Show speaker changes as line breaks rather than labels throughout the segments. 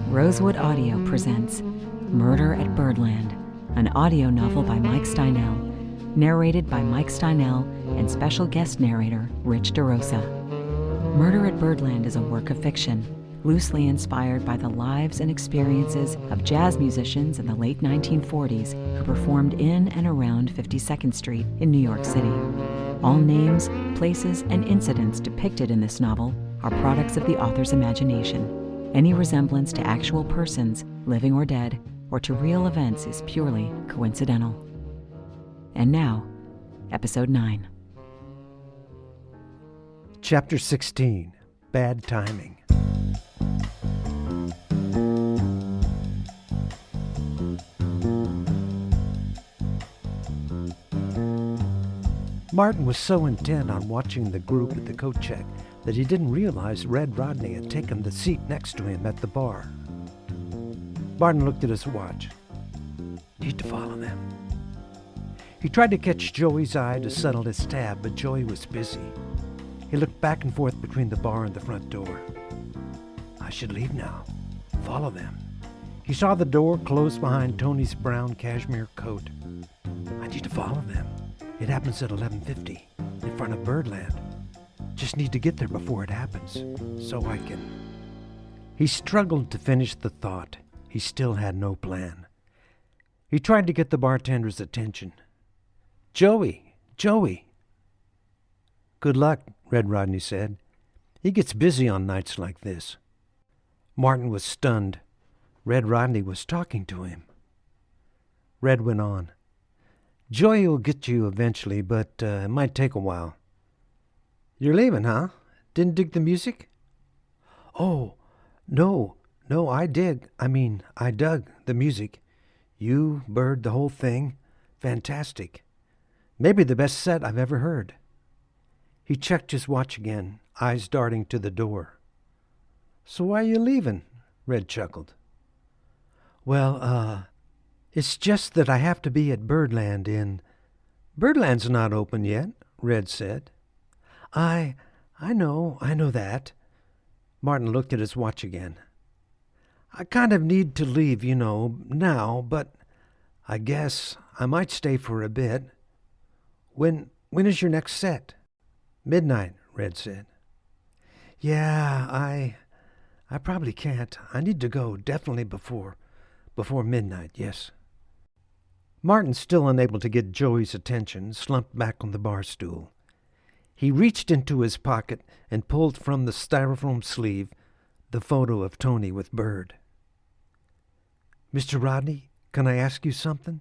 Rosewood Audio presents Murder at Birdland, an audio novel by Mike Steinell, narrated by Mike Steinell and special guest narrator Rich DeRosa. Murder at Birdland is a work of fiction, loosely inspired by the lives and experiences of jazz musicians in the late 1940s who performed in and around 52nd Street in New York City. All names, places, and incidents depicted in this novel are products of the author's imagination. Any resemblance to actual persons, living or dead, or to real events is purely coincidental. And now, Episode 9.
Chapter 16, Bad Timing. Martin was so intent on watching the group at the coat check that he didn't realize Red Rodney had taken the seat next to him at the bar. Martin looked at his watch. Need to follow them. He tried to catch Joey's eye to settle his tab, but Joey was busy. He looked back and forth between the bar and the front door. I should leave now. Follow them. He saw the door close behind Tony's brown cashmere coat. I need to follow them. It happens at 11:50 in front of Birdland. Just need to get there before it happens, so I can... He struggled to finish the thought. He still had no plan. He tried to get the bartender's attention. Joey! Joey! Good luck, Red Rodney said. He gets busy on nights like this. Martin was stunned. Red Rodney was talking to him. Red went on. Joey will get you eventually, but it might take a while. You're leaving, huh? Didn't dig the music? Oh, no, I dug the music. You, Bird, the whole thing. Fantastic. Maybe the best set I've ever heard. He checked his watch again, eyes darting to the door. So why are you leaving? Red chuckled. Well, it's just that I have to be at Birdland in... Birdland's not open yet, Red said. I know that. Martin looked at his watch again. I kind of need to leave, now, but I guess I might stay for a bit. When is your next set? Midnight, Red said. Yeah, I probably can't. I need to go, definitely before midnight, yes. Martin, still unable to get Joey's attention, slumped back on the bar stool. He reached into his pocket and pulled from the styrofoam sleeve the photo of Tony with Bird. Mr. Rodney, can I ask you something?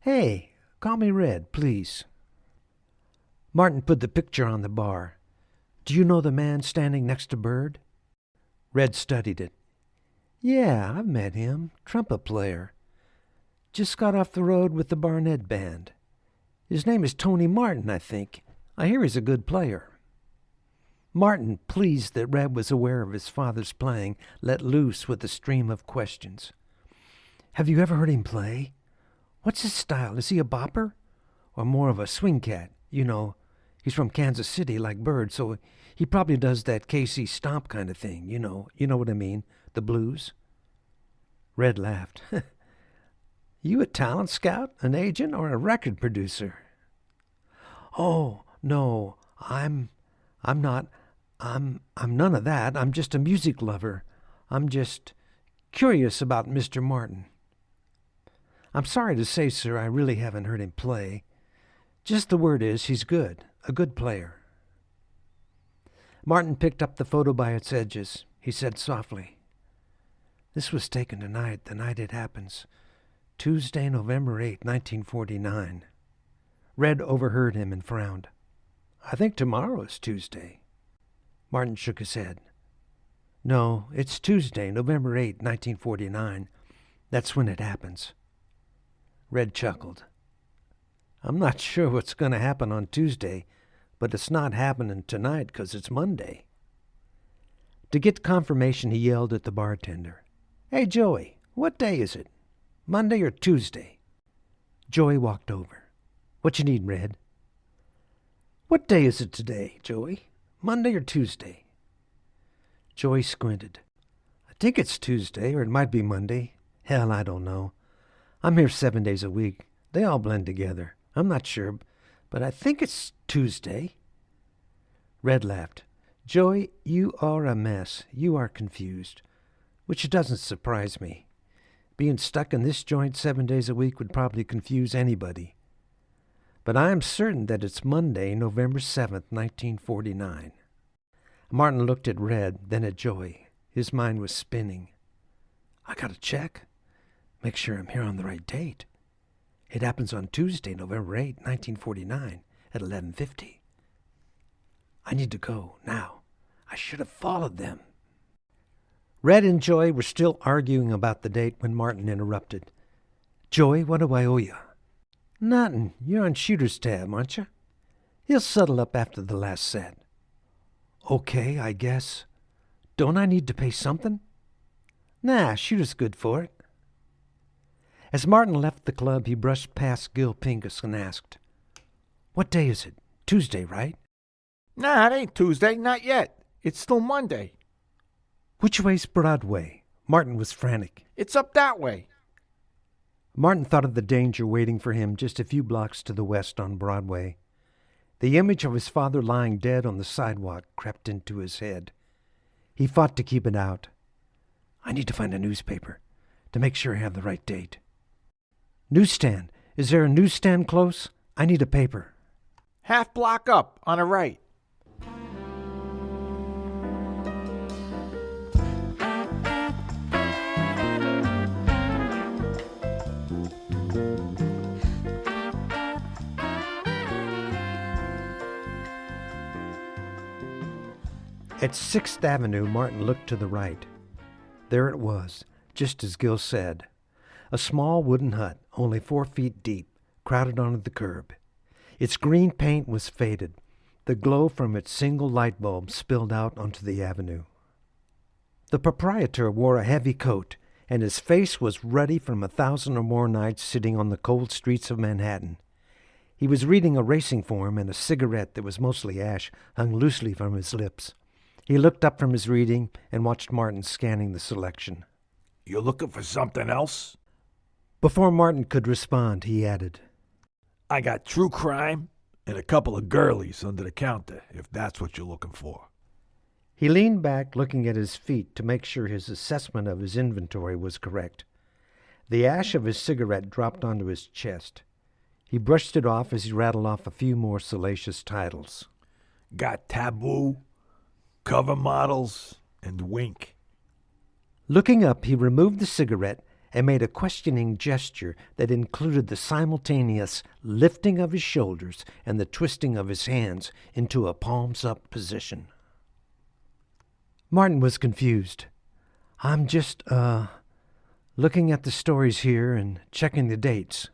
Hey, call me Red, please. Martin put the picture on the bar. Do you know the man standing next to Bird? Red studied it. Yeah, I've met him. Trumpet player. Just got off the road with the Barnett Band. His name is Tony Martin, I think. I hear he's a good player. Martin, pleased that Red was aware of his father's playing, let loose with a stream of questions. Have you ever heard him play? What's his style? Is he a bopper? Or more of a swing cat? He's from Kansas City like Bird, so he probably does that KC stomp kind of thing, you know what I mean, the blues. Red laughed. You a talent scout, an agent, or a record producer? Oh, no, I'm not. I'm none of that. I'm just a music lover. I'm just curious about Mr. Martin. I'm sorry to say, sir, I really haven't heard him play. Just the word is he's good, a good player. Martin picked up the photo by its edges. He said softly, This was taken tonight, the night it happens. Tuesday, November 8, 1949. Red overheard him and frowned. I think tomorrow is Tuesday. Martin shook his head. No, it's Tuesday, November 8, 1949. That's when it happens. Red chuckled. I'm not sure what's going to happen on Tuesday, but it's not happening tonight because it's Monday. To get confirmation, he yelled at the bartender. Hey, Joey, what day is it? Monday or Tuesday? Joey walked over. What you need, Red? What day is it today, Joey? Monday or Tuesday? Joey squinted. think it's Tuesday, or it might be Monday. Hell, I don't know. I'm here 7 days a week. They all blend together. I'm not sure, but I think it's Tuesday. Red laughed. Joey, you are a mess. You are confused, which doesn't surprise me. Being stuck in this joint 7 days a week would probably confuse anybody. But I am certain that it's Monday, November 7th, 1949. Martin looked at Red, then at Joey. His mind was spinning. I gotta check. Make sure I'm here on the right date. It happens on Tuesday, November 8th, 1949, at 11:50. I need to go, now. I should have followed them. Red and Joey were still arguing about the date when Martin interrupted. Joey, what do I owe you? Nothing. You're on shooter's tab, aren't you? He'll settle up after the last set. Okay, I guess. Don't I need to pay something? Nah, shooter's good for it. As Martin left the club, he brushed past Gil Pincus and asked, What day is it? Tuesday, right?
Nah, it ain't Tuesday, not yet. It's still Monday.
Which way's Broadway? Martin was frantic.
It's up that way.
Martin thought of the danger waiting for him just a few blocks to the west on Broadway. The image of his father lying dead on the sidewalk crept into his head. He fought to keep it out. I need to find a newspaper to make sure I have the right date. Newsstand. Is there a newsstand close? I need a paper.
Half block up, on the right.
At 6th Avenue, Martin looked to the right. There it was, just as Gil said. A small wooden hut, only 4 feet deep, crowded onto the curb. Its green paint was faded. The glow from its single light bulb spilled out onto the avenue. The proprietor wore a heavy coat, and his face was ruddy from 1,000 or more nights sitting on the cold streets of Manhattan. He was reading a racing form, and a cigarette that was mostly ash hung loosely from his lips. He looked up from his reading and watched Martin scanning the selection.
You looking for something else?
Before Martin could respond, he added,
I got true crime and a couple of girlies under the counter, if that's what you're looking for.
He leaned back, looking at his feet to make sure his assessment of his inventory was correct. The ash of his cigarette dropped onto his chest. He brushed it off as he rattled off a few more salacious titles.
Got Taboo, Cover Models, and Wink.
Looking up, he removed the cigarette and made a questioning gesture that included the simultaneous lifting of his shoulders and the twisting of his hands into a palms-up position. Martin was confused. I'm just, looking at the stories here and checking the dates.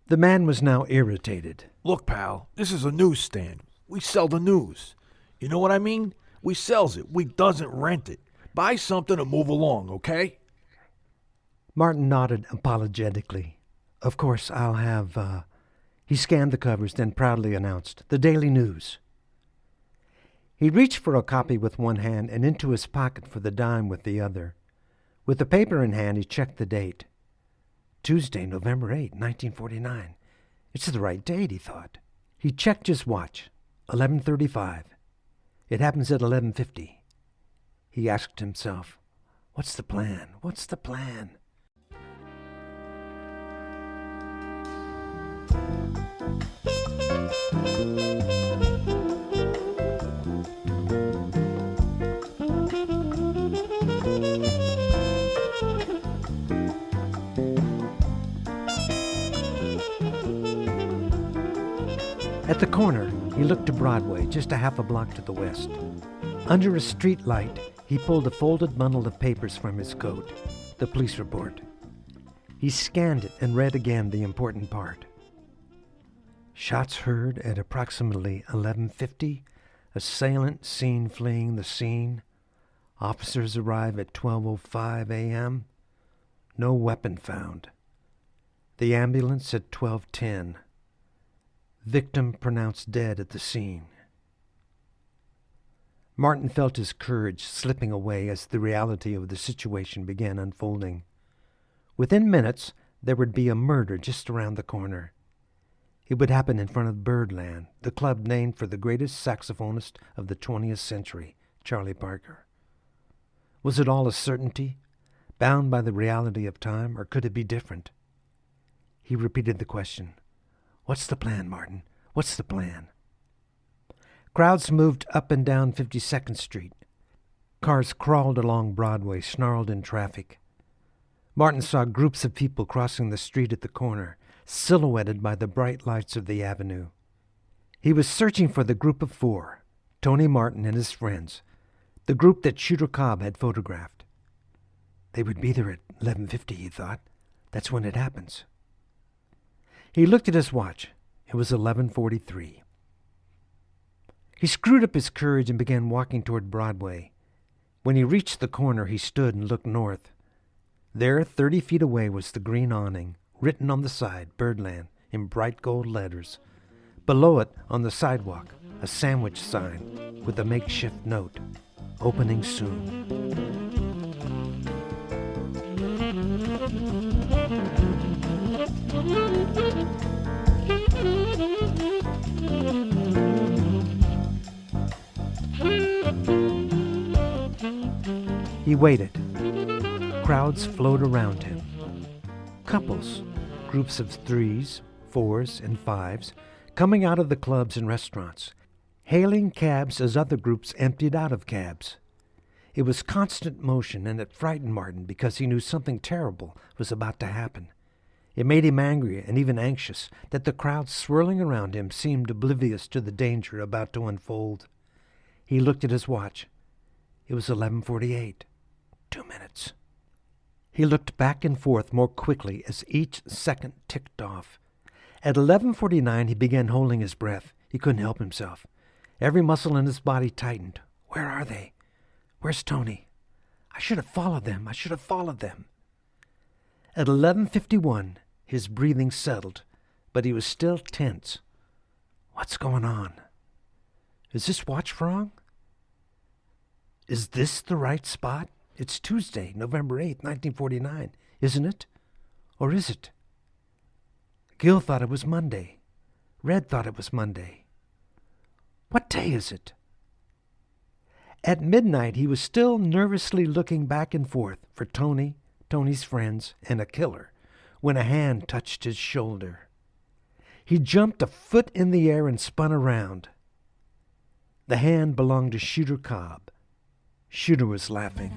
The man was now irritated.
Look, pal, this is a newsstand. We sell the news. You know what I mean? We sells it. We doesn't rent it. Buy something and move along, okay?
Martin nodded apologetically. Of course, I'll have, He scanned the covers, then proudly announced, The Daily News. He reached for a copy with one hand and into his pocket for the dime with the other. With the paper in hand, he checked the date. Tuesday, November 8, 1949. It's the right date, he thought. He checked his watch. 11:35. It happens at 11:50. He asked himself, What's the plan? What's the plan? At the corner, he looked to Broadway, just a half a block to the west. Under a street light, he pulled a folded bundle of papers from his coat, the police report. He scanned it and read again the important part. Shots heard at approximately 11:50. Assailant seen fleeing the scene. Officers arrive at 12:05 a.m. No weapon found. The ambulance at 12:10. Victim pronounced dead at the scene. Martin felt his courage slipping away as the reality of the situation began unfolding. Within minutes, there would be a murder just around the corner. It would happen in front of Birdland, the club named for the greatest saxophonist of the 20th century, Charlie Parker. Was it all a certainty, bound by the reality of time, or could it be different? He repeated the question. "What's the plan, Martin? What's the plan?" Crowds moved up and down 52nd Street. Cars crawled along Broadway, snarled in traffic. Martin saw groups of people crossing the street at the corner, silhouetted by the bright lights of the avenue. He was searching for the group of four, Tony Martin and his friends, the group that Shooter Cobb had photographed. They would be there at 11:50, he thought. That's when it happens. He looked at his watch. It was 11:43. He screwed up his courage and began walking toward Broadway. When he reached the corner, he stood and looked north. There, 30 feet away, was the green awning, written on the side, Birdland, in bright gold letters. Below it, on the sidewalk, a sandwich sign with a makeshift note, "Opening soon." He waited. Crowds flowed around him. Couples, groups of 3s, 4s, and 5s, coming out of the clubs and restaurants, hailing cabs as other groups emptied out of cabs. It was constant motion, and it frightened Martin because he knew something terrible was about to happen. It made him angry and even anxious that the crowds swirling around him seemed oblivious to the danger about to unfold. He looked at his watch. It was 11:48. 2 minutes. He looked back and forth more quickly as each second ticked off. At 11:49, he began holding his breath. He couldn't help himself. Every muscle in his body tightened. Where are they? Where's Tony? I should have followed them. At 11:51, his breathing settled, but he was still tense. What's going on? Is this watch wrong? Is this the right spot? It's Tuesday, November 8th, 1949, isn't it? Or is it? Gil thought it was Monday. Red thought it was Monday. What day is it? At midnight, he was still nervously looking back and forth for Tony, Tony's friends, and a killer, when a hand touched his shoulder. He jumped a foot in the air and spun around. The hand belonged to Shooter Cobb. Shooter was laughing.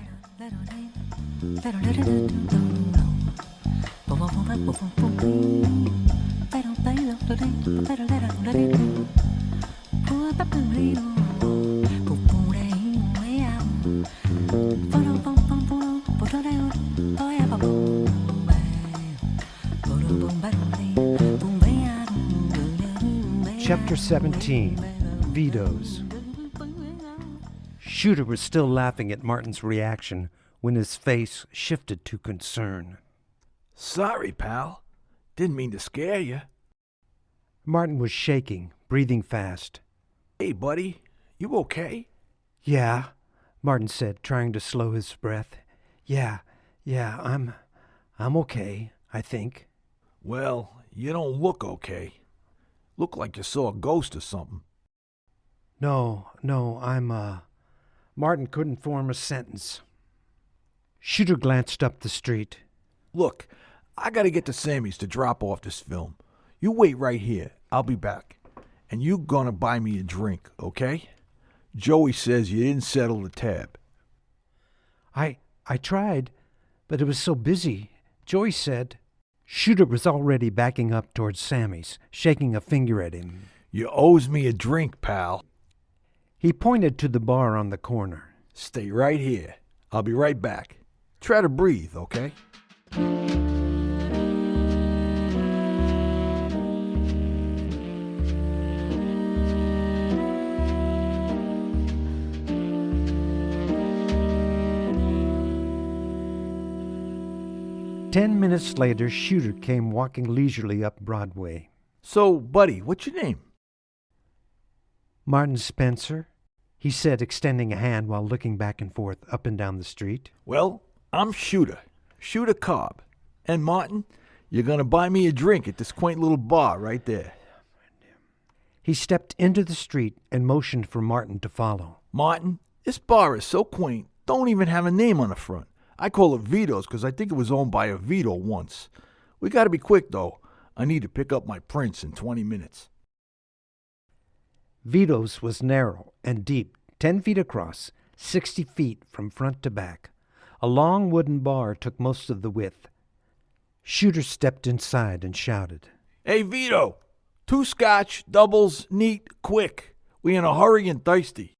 Chapter 17, Vetoes. Shooter was still laughing at Martin's reaction when his face shifted to concern.
Sorry, pal. Didn't mean to scare you.
Martin was shaking, breathing fast.
Hey, buddy, you okay?
Yeah, Martin said, trying to slow his breath. Yeah, I'm okay, I think.
Well, you don't look okay. Look like you saw a ghost or something.
No, Martin couldn't form a sentence. Shooter glanced up the street.
Look, I gotta get to Sammy's to drop off this film. You wait right here. I'll be back. And you gonna buy me a drink, okay? Joey says you didn't settle the tab.
I tried, but it was so busy. Joey said. Shooter was already backing up towards Sammy's, shaking a finger at him.
You owes me a drink, pal.
He pointed to the bar on the corner.
Stay right here. I'll be right back. Try to breathe, okay?
10 minutes later, Shooter came walking leisurely up Broadway.
So, buddy, what's your name?
Martin Spencer. he said, extending a hand while looking back and forth up and down the street.
Well, I'm Shooter Cobb. And Martin, you're going to buy me a drink at this quaint little bar right there.
He stepped into the street and motioned for Martin to follow.
Martin, this bar is so quaint, don't even have a name on the front. I call it Vito's because I think it was owned by a Vito once. We got to be quick, though. I need to pick up my prints in 20 minutes.
Vito's was narrow and deep, 10 feet across, 60 feet from front to back. A long wooden bar took most of the width. Shooter stepped inside and shouted,
Hey, Vito, 2 scotch, doubles, neat, quick. We in a hurry and thirsty.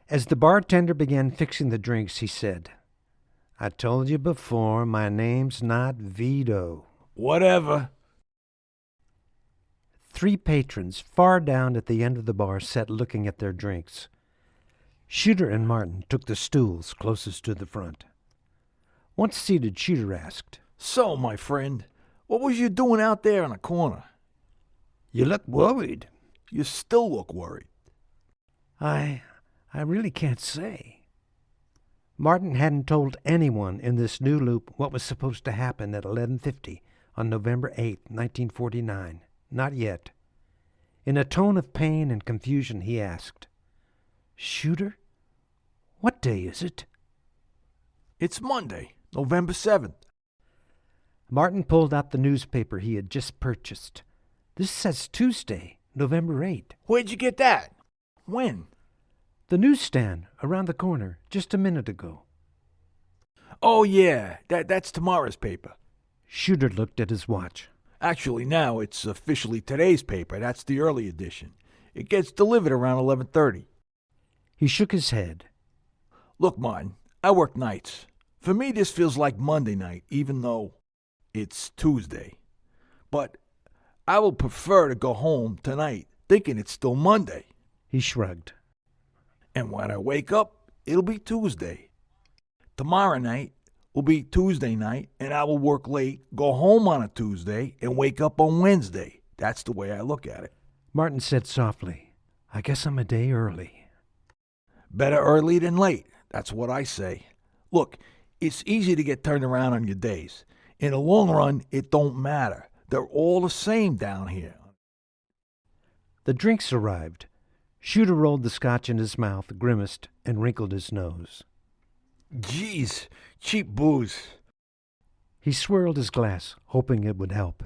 As the bartender began fixing the drinks, he said, I told you before, my name's not Vito.
Whatever.
3 patrons far down at the end of the bar sat looking at their drinks. Shooter and Martin took the stools closest to the front. Once seated, Shooter asked,
So, my friend, what was you doing out there in the corner?
You look worried.
You still look worried.
I really can't say. Martin hadn't told anyone in this new loop what was supposed to happen at 11:50 on November 8, 1949. Not yet. In a tone of pain and confusion, he asked, Shooter, what day is it?
It's Monday, November 7th.
Martin pulled out the newspaper he had just purchased. This says Tuesday, November 8.
Where'd you get that? When?
The newsstand around the corner just a minute ago.
Oh, yeah, that's tomorrow's paper.
Shooter looked at his watch.
Actually, now it's officially today's paper. That's the early edition. It gets delivered around 11:30.
He shook his head.
Look, Martin, I work nights. For me, this feels like Monday night, even though it's Tuesday. But I will prefer to go home tonight thinking it's still Monday.
He shrugged.
And when I wake up, it'll be Tuesday. Tomorrow night will be Tuesday night, and I will work late, go home on a Tuesday, and wake up on Wednesday. That's the way I look at it.
Martin said softly, I guess I'm a day early.
Better early than late. That's what I say. Look, it's easy to get turned around on your days. In the long run, it don't matter. They're all the same down here.
The drinks arrived. Shooter rolled the scotch in his mouth, grimaced, and wrinkled his nose.
Geez, cheap booze.
He swirled his glass, hoping it would help.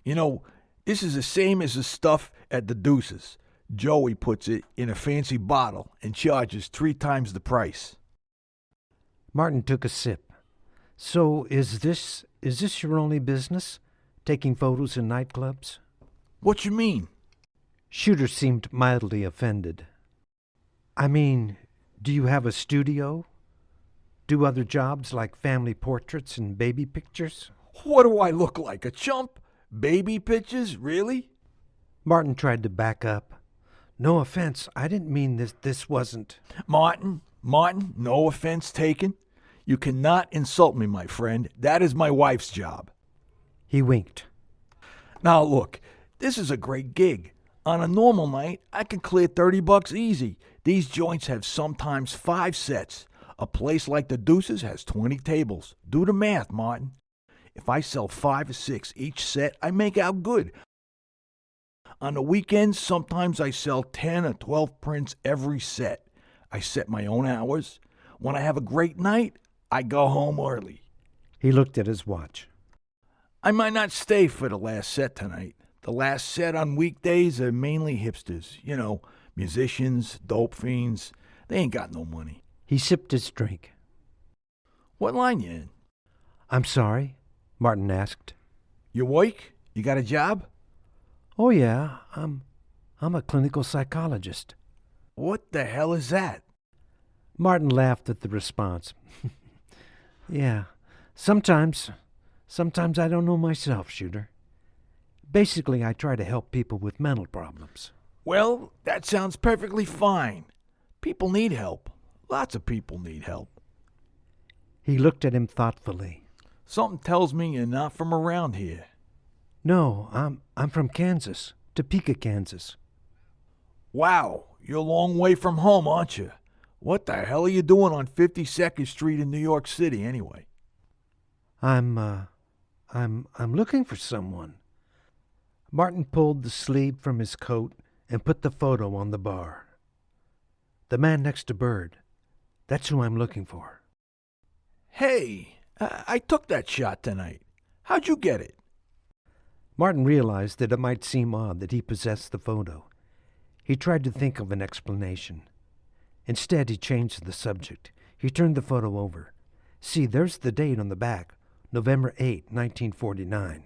You know, this is the same as the stuff at the Deuces. Joey puts it in a fancy bottle and charges 3 times the price.
Martin took a sip. So is this your only business? Taking photos in nightclubs?
What you mean?
Shooter seemed mildly offended. I mean, do you have a studio? Do other jobs like family portraits and baby pictures?
What do I look like, a chump? Baby pictures, really?
Martin tried to back up. No offense, I didn't mean this wasn't...
Martin, no offense taken. You cannot insult me, my friend. That is my wife's job.
He winked.
Now look, this is a great gig. On a normal night, I can clear $30 easy. These joints have sometimes 5 sets. A place like the Deuces has 20 tables. Do the math, Martin. If I sell 5 or 6 each set, I make out good. On the weekends, sometimes I sell 10 or 12 prints every set. I set my own hours. When I have a great night, I go home early.
He looked at his watch.
I might not stay for the last set tonight. The last set on weekdays are mainly hipsters. You know, musicians, dope fiends. They ain't got no money.
He sipped his drink.
What line you in?
I'm sorry, Martin asked.
You work? You got a job?
Oh, yeah, I'm a clinical psychologist.
What the hell is that?
Martin laughed at the response. Yeah, sometimes I don't know myself, Shooter. Basically, I try to help people with mental problems.
Well, that sounds perfectly fine. People need help. Lots of people need help.
He looked at him thoughtfully.
Something tells me you're not from around here.
No, I'm from Kansas, Topeka, Kansas.
Wow, you're a long way from home, aren't you? What the hell are you doing on 52nd Street in New York City, anyway?
I'm looking for someone. Martin pulled the sleeve from his coat and put the photo on the bar. The man next to Bird. That's who I'm looking for.
Hey, I took that shot tonight. How'd you get it?
Martin realized that it might seem odd that he possessed the photo. He tried to think of an explanation. Instead, he changed the subject. He turned the photo over. See, there's the date on the back, November 8, 1949.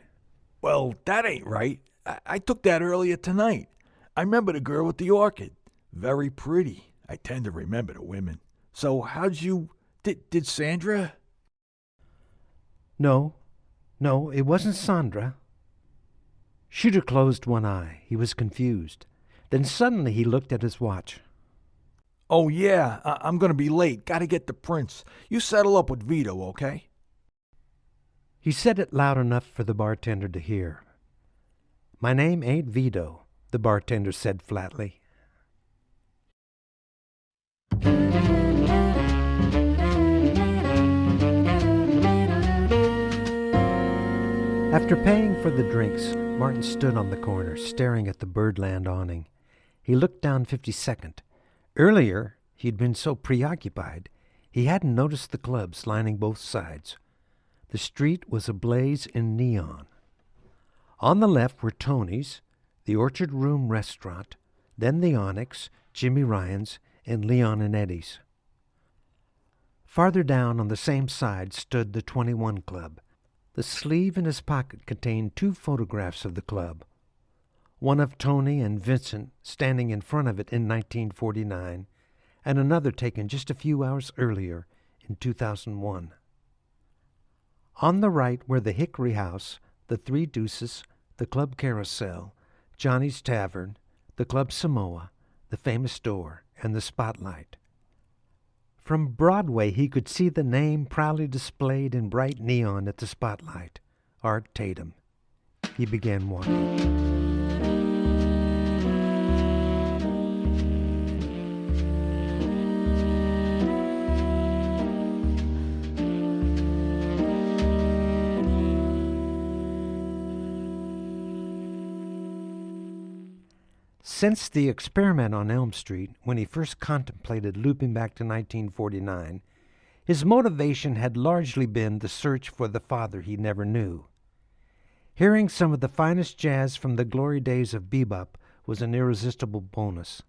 Well, that ain't right. I took that earlier tonight. I remember the girl with the orchid. Very pretty. I tend to remember the women. So how'd you... Did Sandra...
No, it wasn't Sandra. Shooter closed one eye. He was confused. Then suddenly he looked at his watch.
Oh, yeah, I'm going to be late. Got to get the prints. You settle up with Vito, okay?
He said it loud enough for the bartender to hear. My name ain't Vito, the bartender said flatly. After paying for the drinks, Martin stood on the corner, staring at the Birdland awning. He looked down 52nd. Earlier, he'd been so preoccupied, he hadn't noticed the clubs lining both sides. The street was ablaze in neon. On the left were Tony's, the Orchard Room restaurant, then the Onyx, Jimmy Ryan's, and Leon and Eddie's. Farther down on the same side stood the 21 Club. The sleeve in his pocket contained 2 photographs of the club, one of Tony and Vincent standing in front of it in 1949, and another taken just a few hours earlier in 2001. On the right were the Hickory House, the Three Deuces, the Club Carousel, Johnny's Tavern, the Club Samoa, the Famous Door, and the Spotlight. From Broadway he could see the name proudly displayed in bright neon at the Spotlight, Art Tatum. He began walking. Since the experiment on Elm Street, when he first contemplated looping back to 1949, his motivation had largely been the search for the father he never knew. Hearing some of the finest jazz from the glory days of bebop was an irresistible bonus.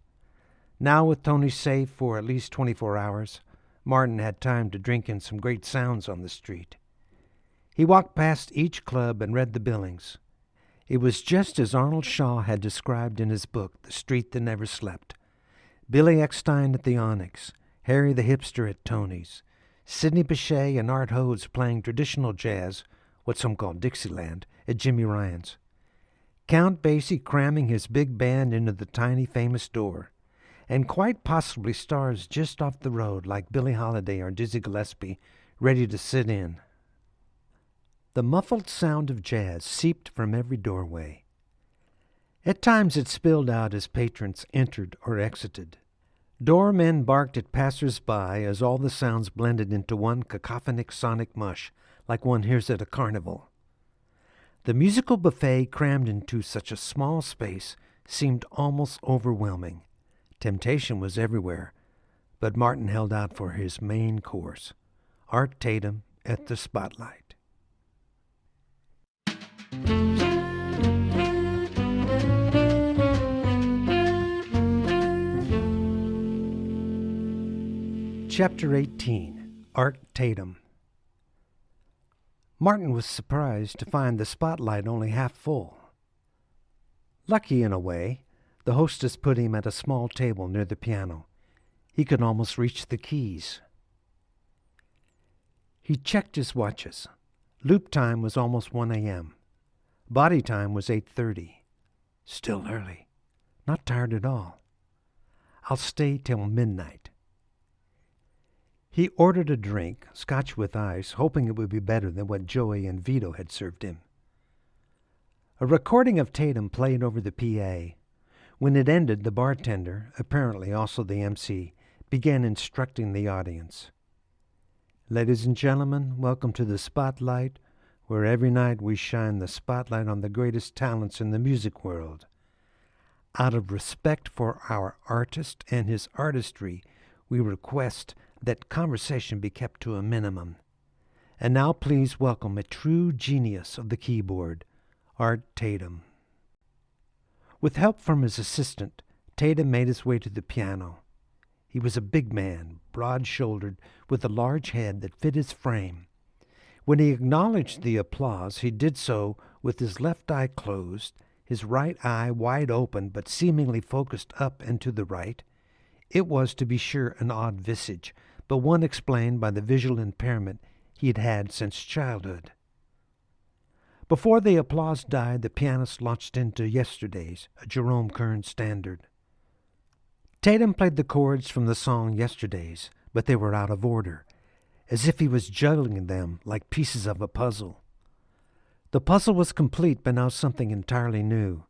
Now, with Tony safe for at least 24 hours, Martin had time to drink in some great sounds on the street. He walked past each club and read the billings. It was just as Arnold Shaw had described in his book, The Street That Never Slept. Billy Eckstein at the Onyx, Harry the Hipster at Tony's, Sidney Bechet and Art Hodes playing traditional jazz, what some call Dixieland, at Jimmy Ryan's. Count Basie cramming his big band into the tiny Famous Door, and quite possibly stars just off the road like Billie Holiday or Dizzy Gillespie ready to sit in. The muffled sound of jazz seeped from every doorway. At times it spilled out as patrons entered or exited. Doormen barked at passers-by as all the sounds blended into one cacophonic sonic mush, like one hears at a carnival. The musical buffet crammed into such a small space seemed almost overwhelming. Temptation was everywhere, but Martin held out for his main course, Art Tatum at the Spotlight. Chapter 18, Art Tatum. Martin was surprised to find the Spotlight only half full. Lucky in a way, the hostess put him at a small table near the piano. He could almost reach the keys. He checked his watches. Loop time was almost 1 a.m. Body time was 8:30. Still early. Not tired at all. I'll stay till midnight. He ordered a drink, scotch with ice, hoping it would be better than what Joey and Vito had served him. A recording of Tatum played over the PA. When it ended, the bartender, apparently also the MC, began instructing the audience. Ladies and gentlemen, welcome to the Spotlight, where every night we shine the spotlight on the greatest talents in the music world. Out of respect for our artist and his artistry, we request that conversation be kept to a minimum. And now please welcome a true genius of the keyboard, Art Tatum. With help from his assistant, Tatum made his way to the piano. He was a big man, broad-shouldered, with a large head that fit his frame. When he acknowledged the applause, he did so with his left eye closed, his right eye wide open but seemingly focused up and to the right. It was, to be sure, an odd visage, but one explained by the visual impairment he had had since childhood. Before the applause died, the pianist launched into Yesterdays, a Jerome Kern standard. Tatum played the chords from the song Yesterdays, but they were out of order, as if he was juggling them like pieces of a puzzle. The puzzle was complete, but now something entirely new.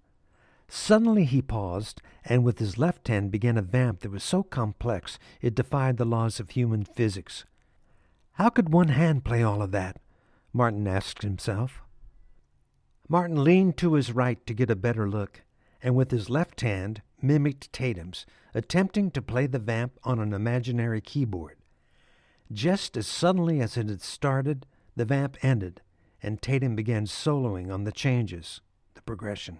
Suddenly he paused, and with his left hand began a vamp that was so complex it defied the laws of human physics. How could one hand play all of that? Martin asked himself. Martin leaned to his right to get a better look, and with his left hand mimicked Tatum's, attempting to play the vamp on an imaginary keyboard. Just as suddenly as it had started, the vamp ended, and Tatum began soloing on the changes, the progression.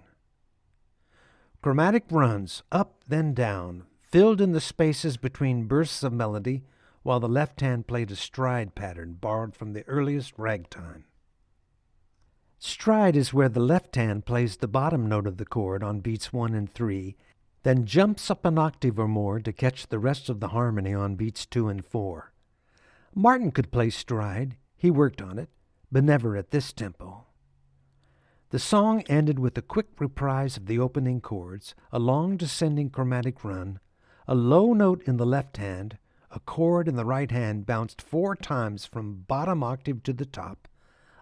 Chromatic runs, up then down, filled in the spaces between bursts of melody, while the left hand played a stride pattern borrowed from the earliest ragtime. Stride is where the left hand plays the bottom note of the chord on beats 1 and 3, then jumps up an octave or more to catch the rest of the harmony on beats 2 and 4. Martin could play stride, he worked on it, but never at this tempo. The song ended with a quick reprise of the opening chords, a long descending chromatic run, a low note in the left hand, a chord in the right hand bounced 4 times from bottom octave to the top,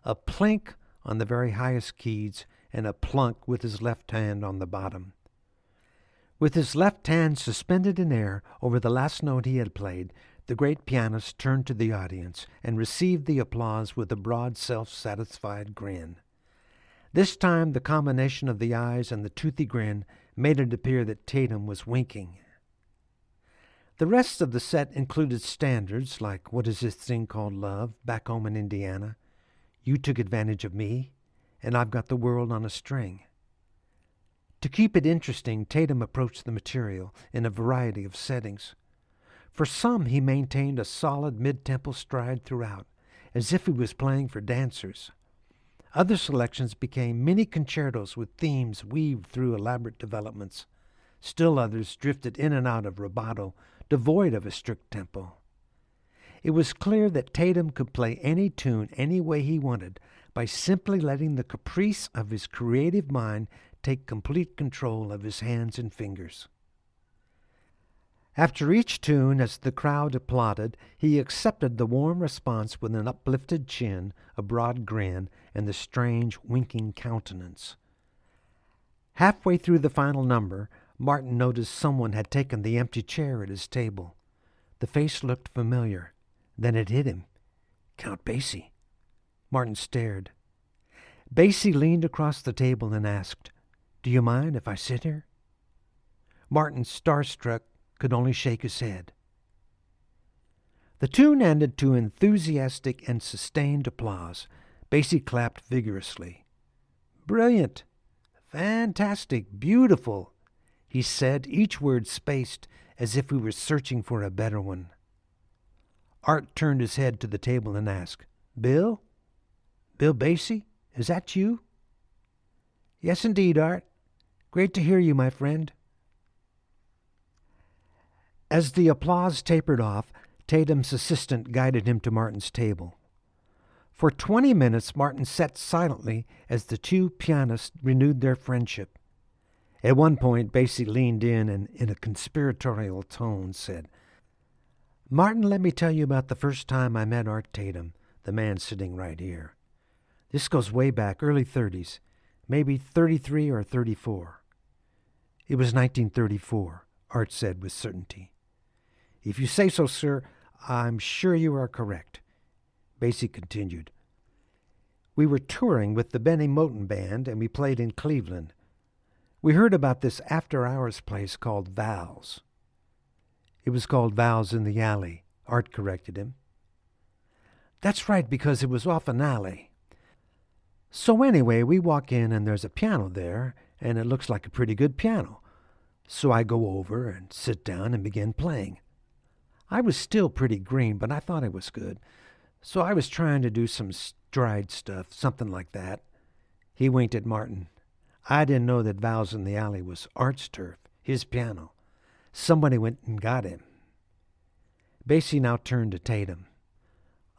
a plink on the very highest keys, and a plunk with his left hand on the bottom. With his left hand suspended in air over the last note he had played, the great pianist turned to the audience and received the applause with a broad, self-satisfied grin. This time the combination of the eyes and the toothy grin made it appear that Tatum was winking. The rest of the set included standards like What Is This Thing Called Love, Back Home in Indiana, You Took Advantage of Me, and I've Got the World on a String. To keep it interesting, Tatum approached the material in a variety of settings. For some, he maintained a solid mid-tempo stride throughout, as if he was playing for dancers. Other selections became mini concertos with themes weaved through elaborate developments. Still others drifted in and out of rubato, devoid of a strict tempo. It was clear that Tatum could play any tune any way he wanted by simply letting the caprice of his creative mind take complete control of his hands and fingers. After each tune, as the crowd applauded, he accepted the warm response with an uplifted chin, a broad grin, and the strange, winking countenance. Halfway through the final number, Martin noticed someone had taken the empty chair at his table. The face looked familiar. Then it hit him. Count Basie. Martin stared. Basie leaned across the table and asked, "Do you mind if I sit here?" Martin, starstruck, could only shake his head. The tune ended to enthusiastic and sustained applause. Basie clapped vigorously. "Brilliant! Fantastic! Beautiful!" he said, each word spaced as if he were searching for a better one. Art turned his head to the table and asked, "Bill? Bill Basie? Is that you?" "Yes, indeed, Art. Great to hear you, my friend." As the applause tapered off, Tatum's assistant guided him to Martin's table. For 20 minutes, Martin sat silently as the two pianists renewed their friendship. At one point, Basie leaned in and, in a conspiratorial tone, said, "Martin, let me tell you about the first time I met Art Tatum, the man sitting right here. This goes way back, early 30s, maybe 33 or 34. It was 1934, Art said with certainty. If you say so, sir, I'm sure you are correct. Basie continued. We were touring with the Benny Moten Band, and we played in Cleveland. We heard about this after-hours place called Val's. It was called Val's in the Alley, Art corrected him. That's right, because it was off an alley. So anyway, we walk in, and there's a piano there, and it looks like a pretty good piano. So I go over and sit down and begin playing. I was still pretty green, but I thought it was good. So I was trying to do some stride stuff, something like that. He winked at Martin. I didn't know that Val's in the Alley was Art's turf, his piano. Somebody went and got him. Basie now turned to Tatum.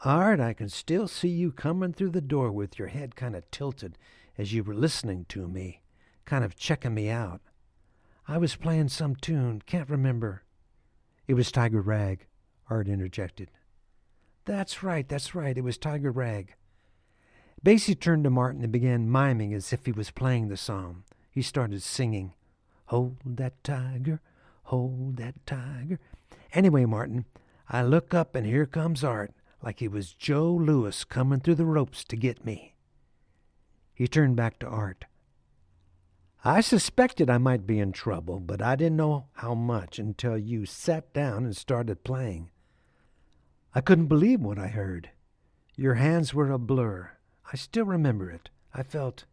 Art, I can still see you coming through the door with your head kind of tilted as you were listening to me, kind of checking me out. I was playing some tune, can't remember. It was Tiger Rag, Art interjected. That's right, it was Tiger Rag. Basie turned to Martin and began miming as if he was playing the song. He started singing, Hold that tiger, hold that tiger. Anyway, Martin, I look up and here comes Art, like he was Joe Louis coming through the ropes to get me. He turned back to Art. I suspected I might be in trouble, but I didn't know how much until you sat down and started playing. I couldn't believe what I heard. Your hands were a blur. I still remember it. I felt...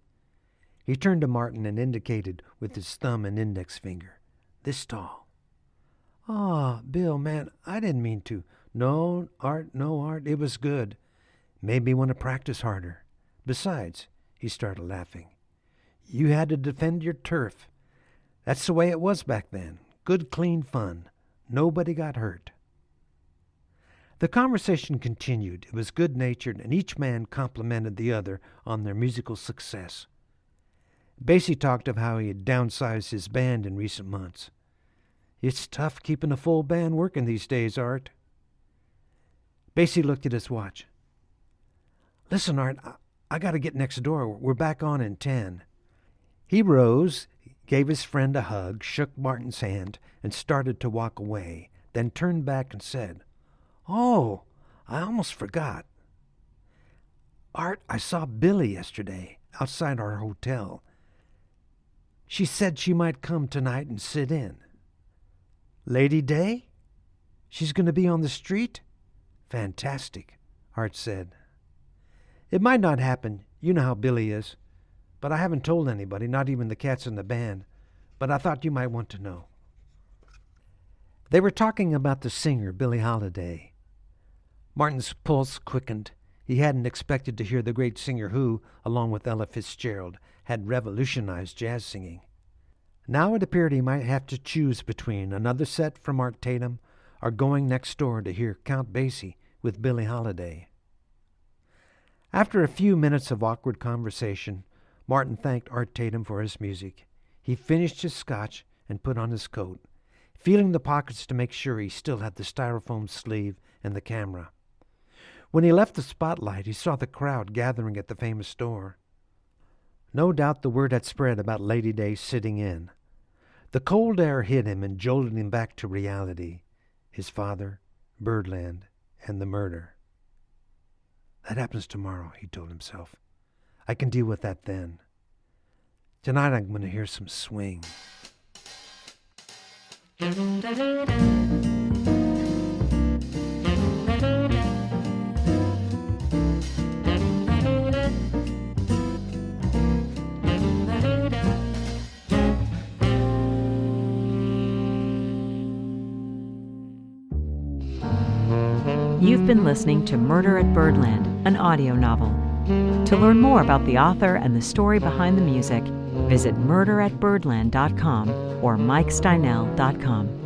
He turned to Martin and indicated with his thumb and index finger. This tall. Ah, Bill, man, I didn't mean to. No, Art, it was good. Made me want to practice harder. Besides, he started laughing, you had to defend your turf. That's the way it was back then. Good, clean fun. Nobody got hurt. The conversation continued. It was good-natured, and each man complimented the other on their musical success. Basie talked of how he had downsized his band in recent months. It's tough keeping a full band working these days, Art. Basie looked at his watch. Listen, Art, I got to get next door. We're back on in 10. He rose, gave his friend a hug, shook Martin's hand, and started to walk away, then turned back and said, Oh, I almost forgot. Art, I saw Billy yesterday outside our hotel. She said she might come tonight and sit in. Lady Day? She's going to be on the street? Fantastic, Art said. It might not happen. You know how Billy is. But I haven't told anybody, not even the cats in the band. But I thought you might want to know. They were talking about the singer, Billie Holiday. Martin's pulse quickened. He hadn't expected to hear the great singer who, along with Ella Fitzgerald, had revolutionized jazz singing. Now it appeared he might have to choose between another set from Art Tatum or going next door to hear Count Basie with Billie Holiday. After a few minutes of awkward conversation, Martin thanked Art Tatum for his music. He finished his scotch and put on his coat, feeling the pockets to make sure he still had the styrofoam sleeve and the camera. When he left the spotlight, he saw the crowd gathering at the famous store. No doubt the word had spread about Lady Day sitting in. The cold air hit him and jolted him back to reality. His father, Birdland, and the murder. That happens tomorrow, he told himself. I can deal with that then. Tonight I'm going to hear some swing.
You've been listening to Murder at Birdland, an audio novel. To learn more about the author and the story behind the music, visit murderatbirdland.com or mikesteinell.com.